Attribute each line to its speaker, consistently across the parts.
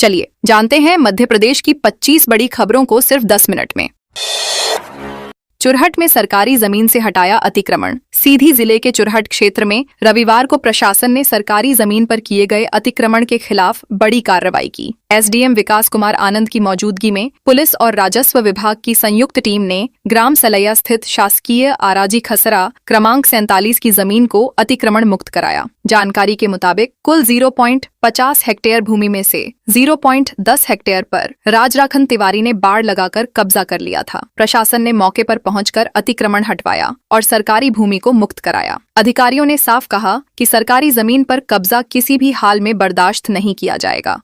Speaker 1: चलिए जानते हैं मध्य प्रदेश की 25 बड़ी खबरों को सिर्फ 10 मिनट में। चुरहट में सरकारी जमीन से हटाया अतिक्रमण। सीधी जिले के चुरहट क्षेत्र में रविवार को प्रशासन ने सरकारी जमीन पर किए गए अतिक्रमण के खिलाफ बड़ी कार्रवाई की। एसडीएम विकास कुमार आनंद की मौजूदगी में पुलिस और राजस्व विभाग की संयुक्त टीम ने ग्राम सलैया स्थित शासकीय आराजी खसरा क्रमांक 47 की जमीन को अतिक्रमण मुक्त कराया। जानकारी के मुताबिक कुल 0.50 हेक्टेयर भूमि में से 0.10 हेक्टेयर पर राजराखन तिवारी ने बाड़ लगाकर कब्जा कर लिया था। प्रशासन ने मौके पर पहुंचकर अतिक्रमण हटवाया और सरकारी भूमि को मुक्त कराया। अधिकारियों ने साफ कहा कि सरकारी जमीन पर कब्जा किसी भी हाल में बर्दाश्त नहीं किया जाएगा।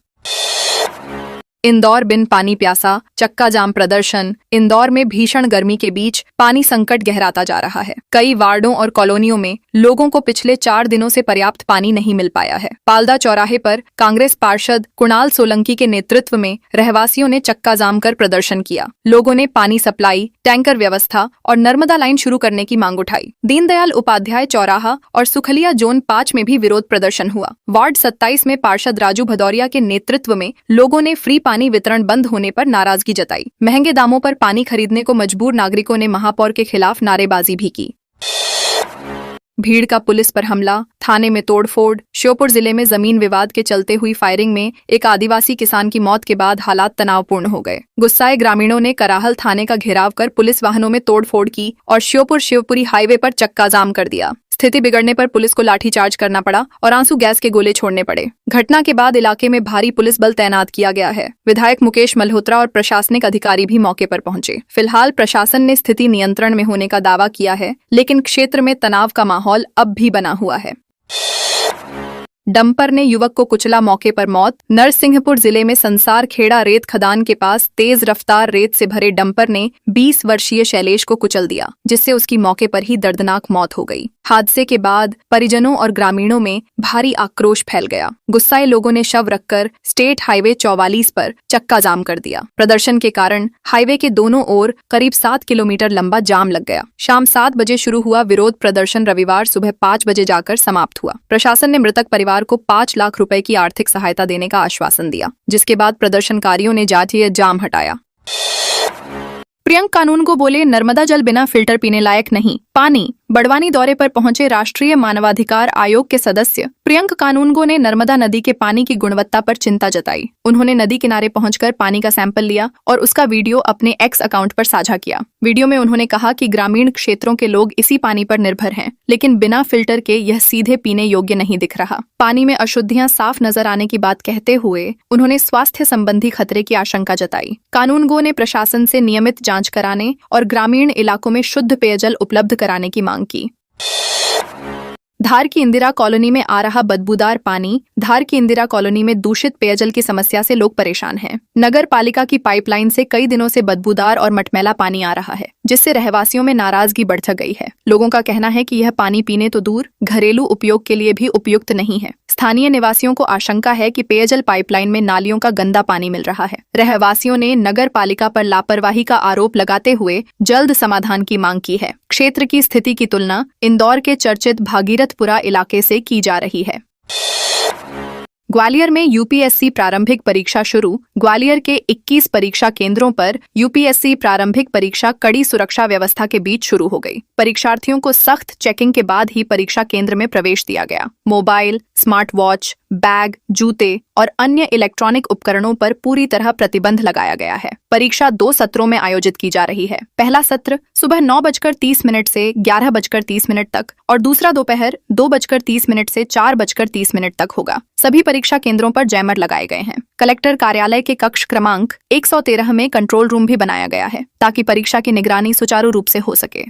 Speaker 1: इंदौर बिन पानी प्यासा, चक्का जाम प्रदर्शन। इंदौर में भीषण गर्मी के बीच पानी संकट गहराता जा रहा है। कई वार्डों और कॉलोनियों में लोगों को पिछले 4 दिनों से पर्याप्त पानी नहीं मिल पाया है। पालदा चौराहे पर कांग्रेस पार्षद कुणाल सोलंकी के नेतृत्व में रहवासियों ने चक्का जाम कर प्रदर्शन किया। लोगों ने पानी सप्लाई, टैंकर व्यवस्था और नर्मदा लाइन शुरू करने की मांग उठाई। दीनदयाल उपाध्याय चौराहा और सुखलिया जोन 5 में भी विरोध प्रदर्शन हुआ। वार्ड 27 में पार्षद राजू भदौरिया के नेतृत्व में लोगों ने फ्री पानी वितरण बंद होने पर नाराजगी जताई। महंगे दामों पर पानी खरीदने को मजबूर नागरिकों ने महापौर के खिलाफ नारेबाजी भी की। भीड़ का पुलिस पर हमला, थाने में तोड़फोड़। श्योपुर जिले में जमीन विवाद के चलते हुई फायरिंग में एक आदिवासी किसान की मौत के बाद हालात तनावपूर्ण हो गए। गुस्साए ग्रामीणों ने कराहल थाने का घेराव कर पुलिस वाहनों में तोड़फोड़ की और श्योपुर शिवपुरी हाईवे पर चक्का जाम कर दिया। स्थिति बिगड़ने पर पुलिस को लाठीचार्ज करना पड़ा और आंसू गैस के गोले छोड़ने पड़े। घटना के बाद इलाके में भारी पुलिस बल तैनात किया गया है। विधायक मुकेश मल्होत्रा और प्रशासनिक अधिकारी भी मौके पर पहुंचे। फिलहाल प्रशासन ने स्थिति नियंत्रण में होने का दावा किया है, लेकिन क्षेत्र में तनाव का माहौल अब भी बना हुआ है। डंपर ने युवक को कुचला, मौके पर मौत। नरसिंहपुर जिले में संसार खेड़ा रेत खदान के पास तेज रफ्तार रेत से भरे डंपर ने 20 वर्षीय शैलेश को कुचल दिया, जिससे उसकी मौके पर ही दर्दनाक मौत हो गई। हादसे के बाद परिजनों और ग्रामीणों में भारी आक्रोश फैल गया। गुस्साए लोगों ने शव रखकर स्टेट हाईवे 44 पर चक्का जाम कर दिया। प्रदर्शन के कारण हाईवे के दोनों ओर करीब 7 किलोमीटर लंबा जाम लग गया। शाम 7 बजे शुरू हुआ विरोध प्रदर्शन रविवार सुबह 5 बजे जाकर समाप्त हुआ। प्रशासन ने मृतक परिवार को 5 लाख रुपए की आर्थिक सहायता देने का आश्वासन दिया, जिसके बाद प्रदर्शनकारियों ने जातीय जाम हटाया। प्रियंक कानूनगो बोले, नर्मदा जल बिना फिल्टर पीने लायक नहीं। पानी बड़वानी दौरे पर पहुंचे राष्ट्रीय मानवाधिकार आयोग के सदस्य प्रियंक कानूनगो ने नर्मदा नदी के पानी की गुणवत्ता पर चिंता जताई। उन्होंने नदी किनारे पहुंचकर पानी का सैंपल लिया और उसका वीडियो अपने एक्स अकाउंट पर साझा किया। वीडियो में उन्होंने कहा कि ग्रामीण क्षेत्रों के लोग इसी पानी पर निर्भर हैं, लेकिन बिना फिल्टर के यह सीधे पीने योग्य नहीं दिख रहा। पानी में अशुद्धियां साफ नजर आने की बात कहते हुए उन्होंने स्वास्थ्य संबंधी खतरे की आशंका जताई। कानूनगो ने प्रशासन से नियमित जांच कराने और ग्रामीण इलाकों में शुद्ध पेयजल उपलब्ध कराने की मांग की। धार की इंदिरा कॉलोनी में आ रहा बदबूदार पानी। धार की इंदिरा कॉलोनी में दूषित पेयजल की समस्या से लोग परेशान हैं। नगर पालिका की पाइपलाइन से कई दिनों से बदबूदार और मटमैला पानी आ रहा है, जिससे रहवासियों में नाराजगी बढ़ गई है। लोगों का कहना है कि यह पानी पीने तो दूर, घरेलू उपयोग के लिए भी उपयुक्त नहीं है। स्थानीय निवासियों को आशंका है कि पेयजल पाइपलाइन में नालियों का गंदा पानी मिल रहा है। रहवासियों ने नगर पालिका पर लापरवाही का आरोप लगाते हुए जल्द समाधान की मांग की है। क्षेत्र की स्थिति की तुलना इंदौर के चर्चित भागीरथपुरा इलाके से की जा रही है। ग्वालियर में यूपीएससी प्रारंभिक परीक्षा शुरू। ग्वालियर के 21 परीक्षा केंद्रों पर यूपीएससी प्रारंभिक परीक्षा कड़ी सुरक्षा व्यवस्था के बीच शुरू हो गई। परीक्षार्थियों को सख्त चेकिंग के बाद ही परीक्षा केंद्र में प्रवेश दिया गया। मोबाइल, स्मार्ट वॉच, बैग, जूते और अन्य इलेक्ट्रॉनिक उपकरणों पर पूरी तरह प्रतिबंध लगाया गया है। परीक्षा 2 सत्रों में आयोजित की जा रही है। पहला सत्र सुबह 9:30 से 11:30 तक और दूसरा दोपहर 2:30 से 4:30 तक होगा। सभी परीक्षा केंद्रों पर जैमर लगाए गए हैं। कलेक्टर कार्यालय के कक्ष क्रमांक 113 में कंट्रोल रूम भी बनाया गया है, ताकि परीक्षा की निगरानी सुचारू रूप से हो सके।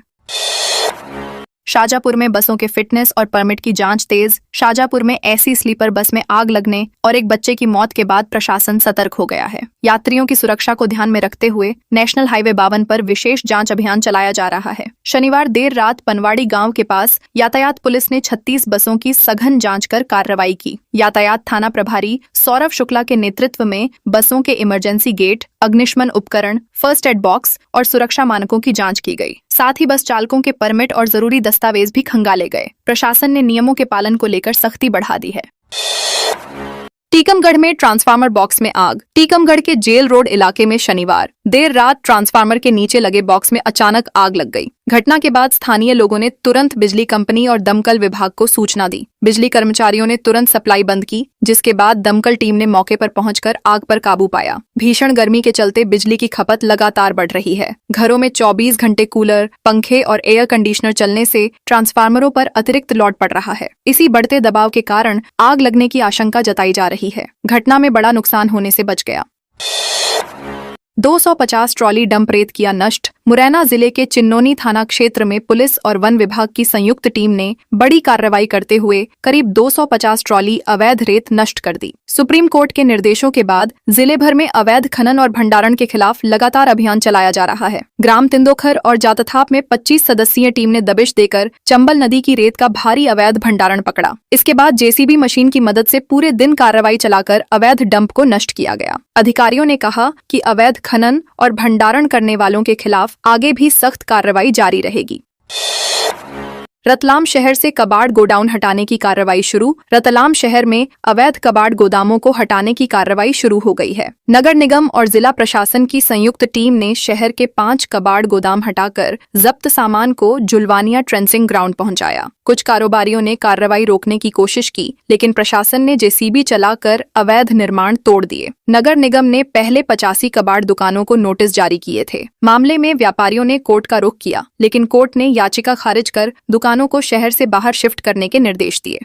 Speaker 1: शाजापुर में बसों के फिटनेस और परमिट की जांच तेज। शाजापुर में ऐसी स्लीपर बस में आग लगने और एक बच्चे की मौत के बाद प्रशासन सतर्क हो गया है। यात्रियों की सुरक्षा को ध्यान में रखते हुए नेशनल हाईवे 52 पर विशेष जांच अभियान चलाया जा रहा है। शनिवार देर रात पनवाड़ी गांव के पास यातायात पुलिस ने 36 बसों की सघन जांच कर कार्रवाई की। यातायात थाना प्रभारी सौरभ शुक्ला के नेतृत्व में बसों के इमरजेंसी गेट, अग्निशमन उपकरण, फर्स्ट एड बॉक्स और सुरक्षा मानकों की जांच की गई। साथ ही बस चालकों के परमिट और जरूरी दस्तावेज भी खंगाले गए। प्रशासन ने नियमों के पालन को लेकर सख्ती बढ़ा दी है। टीकमगढ़ में ट्रांसफार्मर बॉक्स में आग। टीकमगढ़ के जेल रोड इलाके में शनिवार देर रात ट्रांसफार्मर के नीचे लगे बॉक्स में अचानक आग लग गई। घटना के बाद स्थानीय लोगों ने तुरंत बिजली कंपनी और दमकल विभाग को सूचना दी। बिजली कर्मचारियों ने तुरंत सप्लाई बंद की, जिसके बाद दमकल टीम ने मौके पर पहुंचकर आग पर काबू पाया। भीषण गर्मी के चलते बिजली की खपत लगातार बढ़ रही है। घरों में 24 घंटे कूलर, पंखे और एयर कंडीशनर चलने से ट्रांसफार्मरों पर अतिरिक्त लोड पड़ रहा है। इसी बढ़ते दबाव के कारण आग लगने की आशंका जताई जा रही है। घटना में बड़ा नुकसान होने से बच गया। 250 ट्रॉली डंप रेत किया नष्ट। मुरैना जिले के चिन्नोनी थाना क्षेत्र में पुलिस और वन विभाग की संयुक्त टीम ने बड़ी कार्रवाई करते हुए करीब 250 ट्रॉली अवैध रेत नष्ट कर दी। सुप्रीम कोर्ट के निर्देशों के बाद जिले भर में अवैध खनन और भंडारण के खिलाफ लगातार अभियान चलाया जा रहा है। ग्राम तिंदोखर और जातथाप में 25 सदस्यीय टीम ने दबिश देकर चंबल नदी की रेत का भारी अवैध भंडारण पकड़ा। इसके बाद जेसीबी मशीन की मदद से पूरे दिन कार्रवाई चलाकर अवैध डंप को नष्ट किया गया। अधिकारियों ने कहा कि अवैध खनन और भंडारण करने वालों के खिलाफ आगे भी सख्त कार्रवाई जारी रहेगी। रतलाम शहर से कबाड़ गोडाउन हटाने की कार्रवाई शुरू। रतलाम शहर में अवैध कबाड़ गोदामों को हटाने की कार्रवाई शुरू हो गई है। नगर निगम और जिला प्रशासन की संयुक्त टीम ने शहर के 5 कबाड़ गोदाम हटाकर जब्त सामान को जुलवानिया ट्रेंसिंग ग्राउंड पहुंचाया। कुछ कारोबारियों ने कार्रवाई रोकने की कोशिश की, लेकिन प्रशासन ने जेसीबी चलाकर अवैध निर्माण तोड़ दिए। नगर निगम ने पहले 85 कबाड़ दुकानों को नोटिस जारी किए थे। मामले में व्यापारियों ने कोर्ट का रुख किया, लेकिन कोर्ट ने याचिका खारिज कर दुकानों को शहर से बाहर शिफ्ट करने के निर्देश दिए।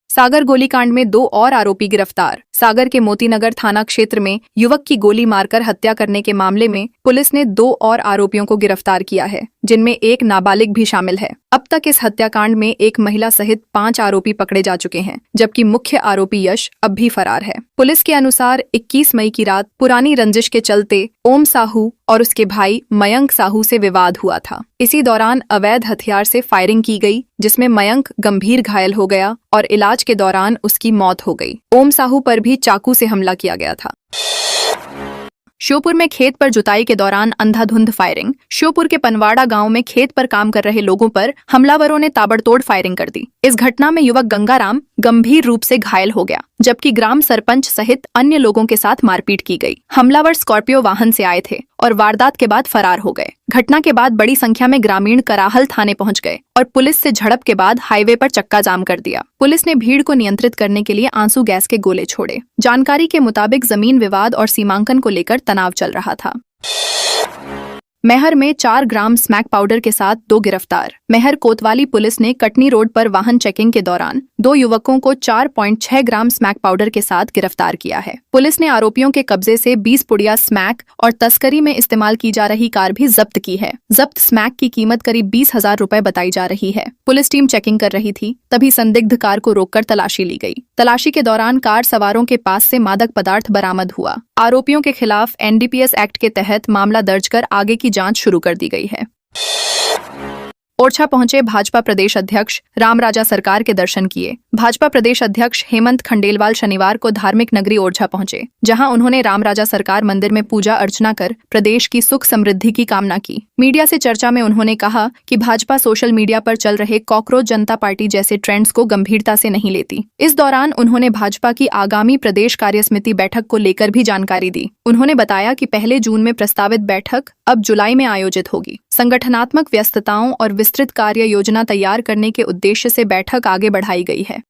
Speaker 1: सागर गोलीकांड में 2 और आरोपी गिरफ्तार। सागर के मोतीनगर थाना क्षेत्र में युवक की गोली मारकर हत्या करने के मामले में पुलिस ने 2 और आरोपियों को गिरफ्तार किया है, जिनमें एक नाबालिग भी शामिल है। अब तक इस हत्याकांड में एक महिला सहित 5 आरोपी पकड़े जा चुके हैं, जबकि मुख्य आरोपी यश अब भी फरार है। पुलिस के अनुसार 21 मई की रात पुरानी रंजिश के चलते ओम साहू और उसके भाई मयंक साहू से विवाद हुआ था। इसी दौरान अवैध हथियार से फायरिंग की गई, जिसमें मयंक गंभीर घायल हो गया और इलाज के दौरान उसकी मौत हो गई। ओम साहू पर भी चाकू से हमला किया गया था। श्योपुर में खेत पर जुताई के दौरान अंधाधुंध फायरिंग। श्योपुर के पनवाड़ा गांव में खेत पर काम कर रहे लोगों पर हमलावरों ने ताबड़तोड़ फायरिंग कर दी। इस घटना में युवक गंगाराम गंभीर रूप से घायल हो गया, जबकि ग्राम सरपंच सहित अन्य लोगों के साथ मारपीट की गई। हमलावर स्कॉर्पियो वाहन से आए थे और वारदात के बाद फरार हो गए। घटना के बाद बड़ी संख्या में ग्रामीण कराहल थाने पहुंच गए और पुलिस से झड़प के बाद हाईवे पर चक्का जाम कर दिया। पुलिस ने भीड़ को नियंत्रित करने के लिए आंसू गैस के गोले छोड़े। जानकारी के मुताबिक जमीन विवाद और सीमांकन को लेकर तनाव चल रहा था। मैहर में 4 ग्राम स्मैक पाउडर के साथ 2 गिरफ्तार। मैहर कोतवाली पुलिस ने कटनी रोड पर वाहन चेकिंग के दौरान 2 युवकों को 4.6 ग्राम स्मैक पाउडर के साथ गिरफ्तार किया है। पुलिस ने आरोपियों के कब्जे से 20 पुड़िया स्मैक और तस्करी में इस्तेमाल की जा रही कार भी जब्त की है। जब्त स्मैक की कीमत करीब 20,000 रुपए बताई जा रही है। पुलिस टीम चेकिंग कर रही थी, तभी संदिग्ध कार को रोककर तलाशी ली गई। तलाशी के दौरान कार सवारों के पास से मादक पदार्थ बरामद हुआ। आरोपियों के खिलाफ एनडीपीएस एक्ट के तहत मामला दर्ज कर आगे की जांच शुरू कर दी गई है। ओरछा पहुंचे भाजपा प्रदेश अध्यक्ष, रामराजा सरकार के दर्शन किए। भाजपा प्रदेश अध्यक्ष हेमंत खंडेलवाल शनिवार को धार्मिक नगरी ओरछा पहुंचे, जहां उन्होंने रामराजा सरकार मंदिर में पूजा अर्चना कर प्रदेश की सुख समृद्धि की कामना की। मीडिया से चर्चा में उन्होंने कहा कि भाजपा सोशल मीडिया पर चल रहे कॉकरोच जनता पार्टी जैसे ट्रेंड्स को गंभीरता से नहीं लेती। इस दौरान उन्होंने भाजपा की आगामी प्रदेश कार्यसमिति बैठक को लेकर भी जानकारी दी। उन्होंने बताया कि पहले जून में प्रस्तावित बैठक अब जुलाई में आयोजित होगी। संगठनात्मक व्यस्तताओं और विस्तृत कार्य योजना तैयार करने के उद्देश्य से बैठक आगे बढ़ाई गई है।